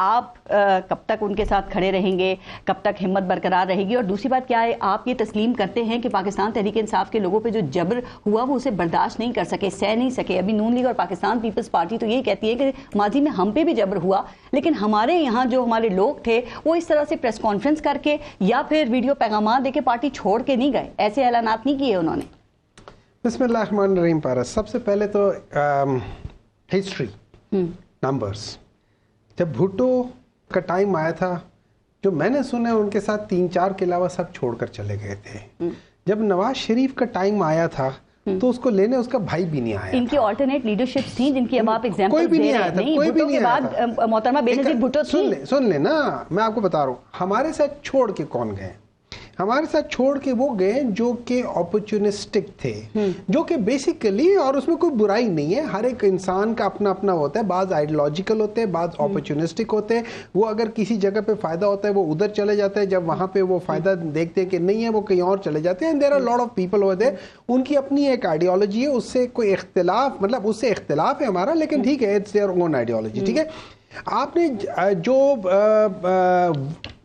آپ کب تک ان کے ساتھ کھڑے رہیں گے, کب تک ہمت برقرار رہے گی, اور دوسری بات کیا ہے, آپ یہ تسلیم کرتے ہیں کہ پاکستان تحریک انصاف کے لوگوں پہ جو جبر ہوا وہ اسے برداشت نہیں کر سکے, سہ نہیں سکے. ابھی نون لیگ اور پاکستان پیپلز پارٹی تو یہی کہتی ہے کہ ماضی میں ہم پہ بھی جبر ہوا, لیکن ہمارے یہاں جو ہمارے لوگ تھے وہ اس طرح سے پریس کانفرنس کر کے یا پھر ویڈیو پیغامات دے کے پارٹی چھوڑ کے نہیں گئے, ایسے اعلانات نہیں کیے انہوں نے. بسم اللہ الرحمن الرحیم. پارس, سب سے پہلے تو ہسٹری نمبرز, جب بھٹو کا ٹائم آیا تھا, جو میں نے سنا ان کے ساتھ 3-4 کے علاوہ سب چھوڑ کر چلے گئے تھے. جب نواز شریف کا ٹائم آیا تھا تو اس کو لینے اس کا بھائی بھی نہیں آیا. ان کی آلٹرنیٹ لیڈرشپ تھی جن کی اب آپ ایگزامپل دے رہے ہیں. کوئی بھی نہیں آیا تھا. محترمہ بینظیر بھٹو تھی. سن لے نا, میں آپ کو بتا رہا ہوں ہمارے ساتھ چھوڑ کے کون گئے. ہمارے ساتھ چھوڑ کے وہ گئے جو کہ اپرچونسٹک تھے, جو کہ بیسیکلی, اور اس میں کوئی برائی نہیں ہے, ہر ایک انسان کا اپنا اپنا ہوتا ہے, بعض آئیڈیالوجیکل ہوتے ہیں, بعض اپرچونسٹک ہوتے ہیں. وہ اگر کسی جگہ پہ فائدہ ہوتا ہے وہ ادھر چلے جاتے ہیں, جب وہاں پہ وہ فائدہ دیکھتے ہیں کہ نہیں ہے وہ کہیں اور چلے جاتے ہیں. There are lot of people ہوتے ہیں, ان کی اپنی ایک آئیڈیالوجی ہے, اس سے کوئی اختلاف, مطلب اس سے اختلاف ہے ہمارا, لیکن ٹھیک ہے, اٹس دیئر اون آئیڈیالوجی. ٹھیک ہے, آپ نے جو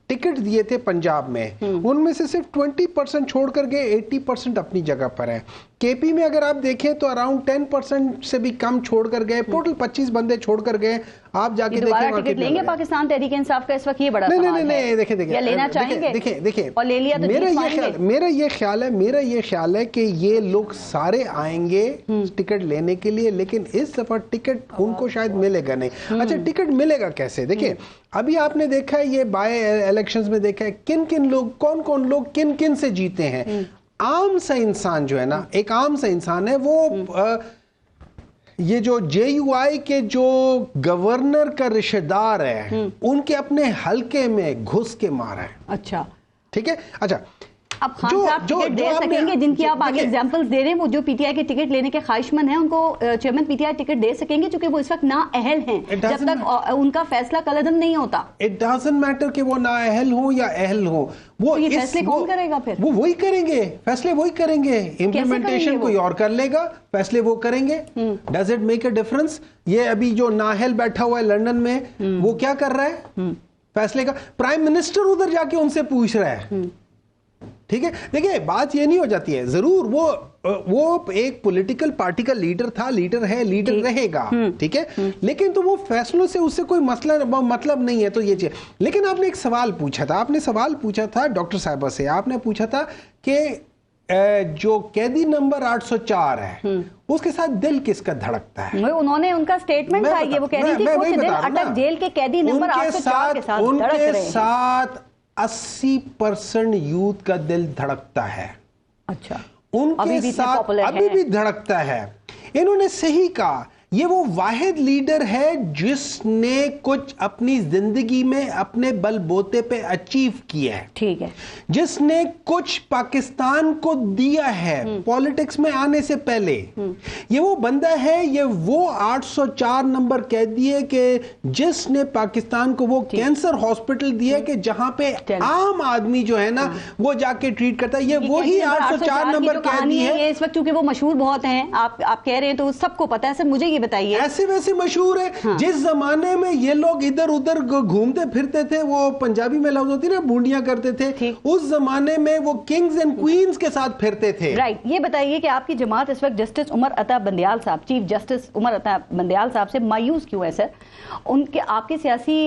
ٹکٹ دیے تھے پنجاب میں, ان میں سے صرف 20% چھوڑ کر گئے, 80% اپنی جگہ پر ہے. کے پی میں اگر آپ دیکھیں تو اراؤنڈ 10% سے بھی کم چھوڑ کر گئے, ٹوٹل 25 بندے چھوڑ کر گئے. آپ جا کے دیکھیں ٹکٹ لیں گے پاکستان تحریک انصاف کا اس وقت یہ بڑا سوال ہے. نہیں, دیکھیں یا لینا چاہیں گے دیکھیں اور لے لیا تو میرا یہ خیال ہے کہ یہ لوگ سارے آئیں گے ٹکٹ لینے کے لیے, لیکن اس دفعہ ٹکٹ ان کو شاید ملے گا نہیں. اچھا, ٹکٹ ملے گا کیسے؟ دیکھیں ابھی آپ نے دیکھا ہے, یہ بائی الیکشنز میں دیکھا ہے کن لوگ, کون لوگ کن سے جیتے ہیں. عام سا انسان جو ہے نا, ایک عام سا انسان ہے, وہ یہ جو جے یو آئی کے جو گورنر کا رشتہ دار ہے ان کے اپنے حلقے میں گھس کے مارا ہے. اچھا, ٹھیک ہے. اچھا, اب خان صاحب ٹکٹ دے سکیں گے, جن کی آپ آگے ایگزامپلز دے رہے ہیں, وہ جو پی ٹی آئی کے ٹکٹ لینے کے خواہش مند ہیں ان کو chairman P T I ticket دے سکیں گے, چونکہ وہ اس وقت نااہل ہیں جب تک ان کا فیصلہ کالعدم نہیں ہوتا. اٹ ڈزنٹ میٹر کہ وہ نااہل ہوں یا اہل ہوں, وہ یہ فیصلے کون کرے گا پھر؟ وہ وہی کریں گے, فیصلے وہی کریں گے, امپلیمنٹیشن کوئی اور کر لے گا, فیصلے وہ کریں گے. Does it make a difference? یہ ابھی جو نااہل بیٹھا ہوا ہے لندن میں, وہ کیا کر رہا ہے فیصلے کا؟ پرائم منسٹر ادھر جا کے ان سے پوچھ رہا ہے. ٹھیک ہے, دیکھیں بات یہ نہیں ہو جاتی ہے. ضرور وہ ایک پولیٹیکل پارٹی کا لیڈر تھا, لیڈر ہے, لیڈر رہے گا, ٹھیک ہے, لیکن تو وہ فیصلوں سے اس سے کوئی مطلب نہیں ہے. تو یہ چیز, لیکن آپ نے ایک سوال پوچھا تھا, آپ نے سوال پوچھا تھا ڈاکٹر صاحبہ سے, آپ نے پوچھا تھا کہ جو قیدی نمبر 804 ہے اس کے ساتھ دل کس کا دھڑکتا ہے. انہوں نے ان کا سٹیٹمنٹ تھا یہ, وہ کہہ رہی تھی کچھ دل اٹک جیل کے قیدی نمبر 804 کے ساتھ دھڑک رہے ہیں. ان کے ساتھ 80% یوتھ کا دل دھڑکتا ہے. اچھا, ان کے ساتھ ابھی بھی دھڑکتا ہے. انہوں نے صحیح کہا, یہ وہ واحد لیڈر ہے جس نے کچھ اپنی زندگی میں اپنے بل بوتے پہ اچیو کیا ہے. ٹھیک ہے, جس نے کچھ پاکستان کو دیا ہے پالیٹکس میں آنے سے پہلے. یہ وہ بندہ ہے, یہ وہ 804 نمبر قیدی ہے کہ جس نے پاکستان کو وہ کینسر ہاسپٹل دیا کہ جہاں پہ عام آدمی جو ہے نا وہ جا کے ٹریٹ کرتا ہے. یہ وہی 804 نمبر قیدی ہے. اس وقت چونکہ وہ مشہور بہت ہیں, آپ کہہ رہے ہیں تو سب کو پتا ہے. سر مجھے یہ بتائیے, ایسے ویسے مشہور ہے. جس زمانے میں یہ لوگ ادھر ادھر گھومتے پھرتے تھے, وہ پنجابی میں لفظ ہوتی نا بونڈیاں کرتے تھے, اس زمانے میں وہ کنگز اینڈ کوئینز کے ساتھ پھرتے تھے. رائٹ, یہ بتائیے کہ آپ کی جماعت اس وقت جسٹس عمر عطا بندیال صاحب, چیف جسٹس عمر عطا بندیال صاحب سے مایوس کیوں ہے سر؟ ان کے آپ کے سیاسی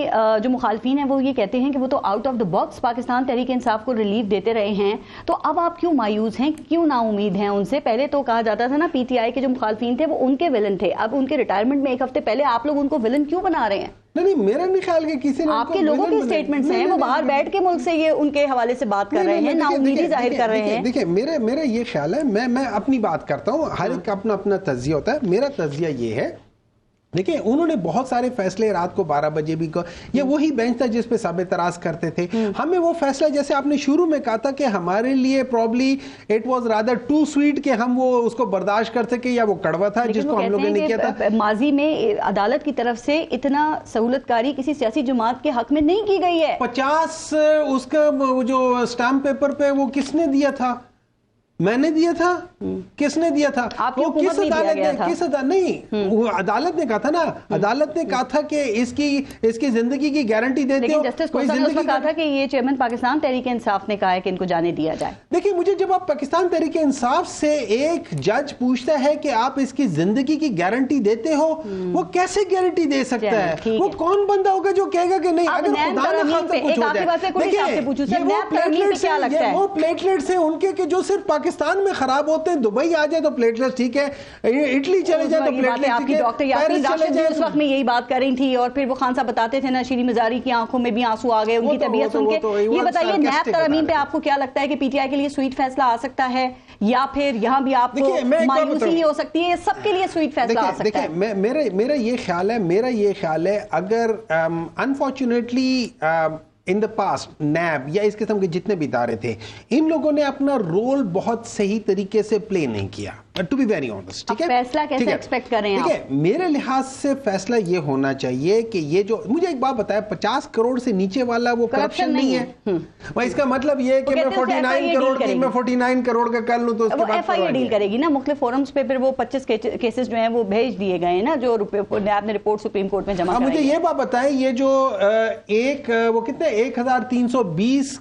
جو مخالفین ہیں وہ یہ کہتے ہیں کہ وہ تو out of the box Pakistan Tehreek Insaf کو ریلیف دیتے رہے ہیں, تو اب آپ کیوں مایوس ہیں, کیوں نا امید ہیں ان سے؟ پہلے تو کہا جاتا تھا نا پی ٹی آئی کے جو مخالفین تھے وہ ان کے ولن تھے, اب ان کے ریٹائرمنٹ میں ایک ہفتے پہلے آپ لوگ ان کو ولن کیوں بنا رہے ہیں؟ نہیں, میرا نہیں خیال کہ کسی نے, آپ کے لوگوں کے سٹیٹمنٹس ہیں, وہ باہر بیٹھ کے ملک سے یہ ان کے حوالے سے بات کر رہے ہیں, نا امیدی ظاہر کر رہے ہیں. دیکھیں میرا یہ خیال ہے, میں اپنی بات کرتا ہوں, ہر ایک اپنا اپنا تجزیہ ہوتا ہے. میرا تجزیہ یہ ہے, دیکھیں انہوں نے بہت سارے فیصلے رات کو 12 بجے بھی یہ وہی بینچ تھا جس پہ سب اعتراض کرتے تھے. ہمیں وہ فیصلہ, جیسے آپ نے شروع میں کہا تھا کہ ہمارے لیے probably it was rather too sweet کہ ہم وہ اس کو برداشت کر سکے, یا وہ کڑوا تھا جس کو ہم لوگوں نے کیا تھا. ماضی میں عدالت کی طرف سے اتنا سہولت کاری کسی سیاسی جماعت کے حق میں نہیں کی گئی ہے. 50 اس کا جو اسٹامپ پیپر پہ وہ کس نے دیا تھا؟ میں نے دیا تھا. کس نے دیا تھا؟ وہ کس عدالت نے نہیں، وہ عدالت نے کہا تھا نا، عدالت نے کہا تھا کہ اس کی زندگی کی گارنٹی دیتے ہو. جسٹس کوسا نے اس وقت کہا تھا کہ یہ چیئرمین پاکستان تحریک انصاف نے کہا ہے کہ ان کو جانے دیا جائے. دیکھیں مجھے جب آپ پاکستان تحریک انصاف سے ایک جج پوچھتا ہے کہ آپ اس کی زندگی کی گارنٹی دیتے ہو، وہ کیسے گارنٹی دے سکتا ہے؟ وہ کون بندہ ہوگا جو کہے گا کہ نہیں؟ اگر خدا نہ خواستہ کچھ ہو جائے، دیکھیں وہ پلیٹلیٹس ہیں ان کے کہ جو صرف پاکستان میں خراب ہوتے ہیں. دبئی آ جائے تو پلیٹلیٹس ٹھیک ہے، اٹلی چلے جائے تو پلیٹلیٹس ٹھیک ہے. ڈاکٹر یاسمین راشد بھی اس وقت میں یہی بات کر رہی تھی، اور پھر وہ خان صاحب بتاتے تھے نا شیریں مزاری کی آنکھوں میں بھی آنسو آ گئے ان کی طبیعت سن کے. یہ بتائیے نیب ترمیم پہ آپ کو کیا لگتا ہے کہ پی ٹی آئی کے لیے سویٹ فیصلہ آ سکتا ہے، یا پھر یہاں بھی آپ کو مایوسی ہی ہو سکتی ہے؟ سب کے لیے سویٹ فیصلہ آ سکتا ہے. میرا یہ خیال ہے اگر unfortunately in the past NAB یا اس قسم کے جتنے بھی ادارے تھے، ان لوگوں نے اپنا رول بہت صحیح طریقے سے پلے نہیں کیا. ٹو بی ویری آنسٹ، ٹھیک ہے، فیصلہ کیسے ایکسپیکٹ کر رہے ہیں؟ ٹھیک ہے، میرے لحاظ سے فیصلہ یہ ہونا چاہیے کہ یہ جو مجھے ایک بات بتایا، 50 کروڑ سے نیچے والا وہ کرپشن نہیں ہے. اس کا مطلب یہ ہے کہ میں 49 کروڑ کا کر لوں تو وہ ایف آئی اے ڈیل کرے گی نا مختلف فورمز پہ. پھر وہ 25 کیسز جو ہیں وہ بھیج دیے گئے ہیں نا، جو نیب نے رپورٹ سپریم کورٹ میں جمع کرائی. مجھے یہ بات بتائیں، یہ جو وہ کتنے 1320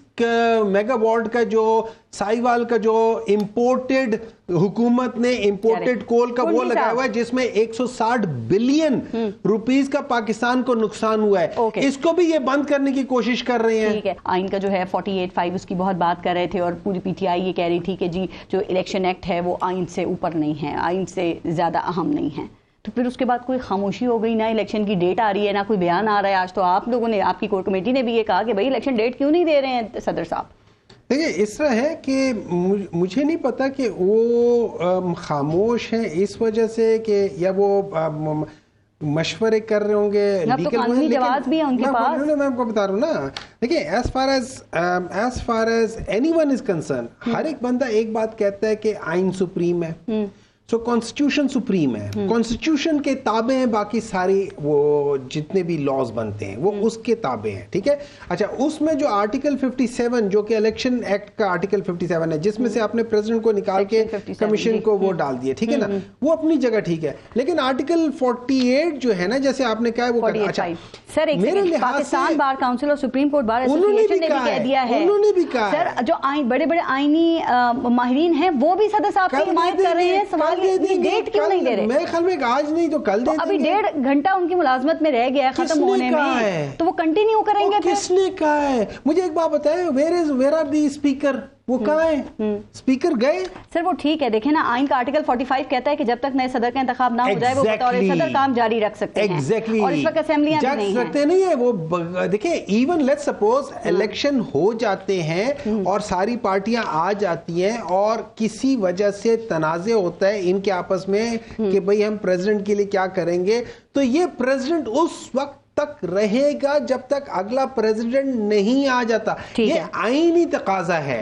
میگا واٹ کا جو سائیوال کا جو امپورٹڈ حکومت نے امپورٹڈ کول کا وہ لگایا ہوا ہے، جس میں 160 بلین روپیز کا پاکستان کو نقصان ہوا ہے، اس کو بھی یہ بند کرنے کی کوشش کر رہے ہیں. ٹھیک ہے، آئین کا جو ہے 48(5) اس کی بہت بات کر رہے تھے، اور پوری پی ٹی آئی یہ کہہ رہی تھی کہ جی جو الیکشن ایکٹ ہے وہ آئین سے اوپر نہیں ہے، آئین سے زیادہ اہم نہیں ہے. تو پھر اس کے بعد کوئی خاموشی ہو گئی، نہ الیکشن کی ڈیٹ آ رہی ہے، نہ کوئی بیان آ رہا ہے. آج تو آپ لوگوں نے، آپ کی کور کمیٹی نے بھی یہ کہا کہ بھائی الیکشن ڈیٹ کیوں نہیں دے رہے ہیں صدر صاحب. دیکھیں اس طرح ہے کہ مجھے نہیں پتا کہ وہ خاموش ہیں اس وجہ سے کہ یا وہ مشورے کر رہے ہوں گے قانونی جواز بھی ہے ان کے پاس. میں آپ کو بتا رہا ہوں نا، دیکھیں as far as any one is concern, ہر ایک بندہ ایک بات کہتا ہے کہ آئین سپریم ہے، سو کانسٹیٹیوشن سپریم ہے، کانسٹیٹیوشن کے تابع ہیں باقی ساری وہ جتنے بھی لاز بنتے ہیں وہ اس کے تابع ہیں. ٹھیک ہے، اچھا اس میں جو آرٹیکل 57 جو کہ الیکشن ایکٹ کا آرٹیکل 57 ہے، جس میں سے آپ نے پریزیڈنٹ کو نکال کے کمیشن کو وہ ڈال دیا، ٹھیک ہے نا، وہ اپنی جگہ ٹھیک ہے. لیکن آرٹیکل 48 جو ہے نا، جیسے آپ نے کہا وہ سر پاکستان بار کاؤنسل اور سپریم کورٹ بار ایسوسیشن نے بھی کہہ دیا ہے، انہوں نے بھی کہا سر جو بڑے بڑے آئینی ماہرین ہیں وہ بھی صدر صاحب کی حمایت کر رہے ہیں. سوال ڈیٹ کیوں نہیں دے رہے؟ میرے خیال میں آج نہیں تو کل دے دیں گے. ابھی 1.5 گھنٹہ ان کی ملازمت میں رہ گیا ختم ہونے میں، تو وہ کنٹینیو کریں گے. کس نے کہا ہے؟ مجھے ایک بات بتائیں، ویئر آر دی اسپیکر؟ وہ کہاں ہیں؟ اسپیکر گئے؟ سر وہ ٹھیک ہے، دیکھیں نا آئین کا آرٹیکل 45 کہتا ہے کہ جب تک نئے صدر کا انتخاب نہ ہو جائے وہ بطور صدر کام جاری رکھ سکتے ہیں. اور اس وقت اسمبلیاں بھی نہیں ہیں. نہیں ہے وہ. دیکھیں ایون لیٹس سپوز الیکشن ہو جاتے ہیں اور ساری پارٹیاں آ جاتی ہیں اور کسی وجہ سے تنازع ہوتا ہے ان کے آپس میں کہ بھئی ہم پریزیڈنٹ کے لیے کیا کریں گے، تو یہ پریزیڈنٹ اس وقت تک رہے گا جب تک اگلا پریزیڈنٹ نہیں آ جاتا. یہ آئینی تقاضا ہے.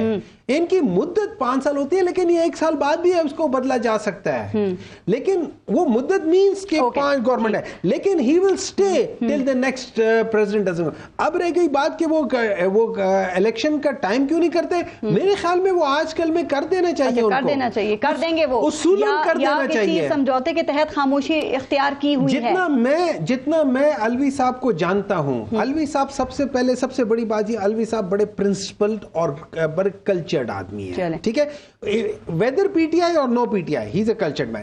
ان کی مدت 5 سال ہوتی ہے، لیکن یہ 1 سال بعد بھی اس کو بدلا جا سکتا ہے. لیکن وہ مدت مینس کہ 5 گورنمنٹ ہے، لیکن he will stay till the next president. اب رہ گئی بات کہ وہ الیکشن کا ٹائم کیوں نہیں کرتے. میرے خیال میں وہ آج کل میں کر دینا چاہیے، کر دینا چاہیے، کر دیں گے وہ اصولاً کر دینا چاہیے. سمجھوتے کے تحت خاموشی اختیار کی ہوئی ہے. جتنا میں الوی صاحب کو جانتا ہوں، الوی صاحب سب سے بڑی بات یہ، الوی صاحب بڑے پرنسپلڈ اور بڑے کلچرڈ آدمی ہے. ٹھیک ہے، ویدر پی ٹی آئی اور نو پی ٹی آئی، ہی از اے کلچرڈ مین.